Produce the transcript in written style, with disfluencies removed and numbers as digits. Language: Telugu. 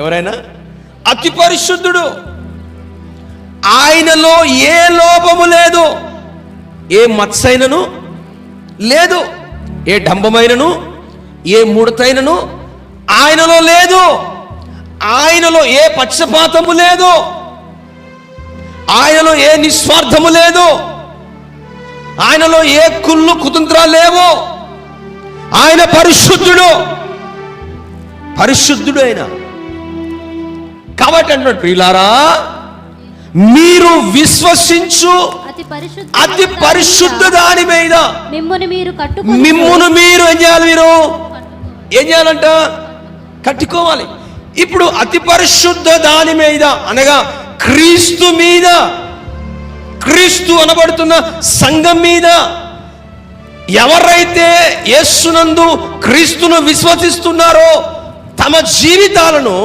ఎవరైనా అతి పరిశుద్ధుడు, ఆయనలో ఏ లోపము లేదు, ఏ మత్సైనను లేదు, ఏ డంబమైనను ఏ ముడతైనను ఆయనలో లేదు, ఆయనలో ఏ పక్షపాతము లేదు, ఆయనలో ఏ నిస్వార్థము లేదు, ఆయనలో ఏ కుళ్ళు కుతంత్రాలు లేవు. ఆయన పరిశుద్ధుడు, పరిశుద్ధుడు ఆయన. కాబట్టి అంటున్నాడు, ప్రియులారా మీరు విశ్వసించు అతి పరిశుద్ధ దాని మీద మిమ్మును మీరు ఏం చేయాలి? మీరు ఏం చేయాలంట? కట్టుకోవాలి. ఇప్పుడు అతి పరిశుద్ధ దాని మీద అనగా క్రీస్తు మీద, క్రీస్తు అనబడుతున్న సంఘం మీద ఎవరైతే యేసునందు క్రీస్తును విశ్వసిస్తున్నారో తమ జీవితాలను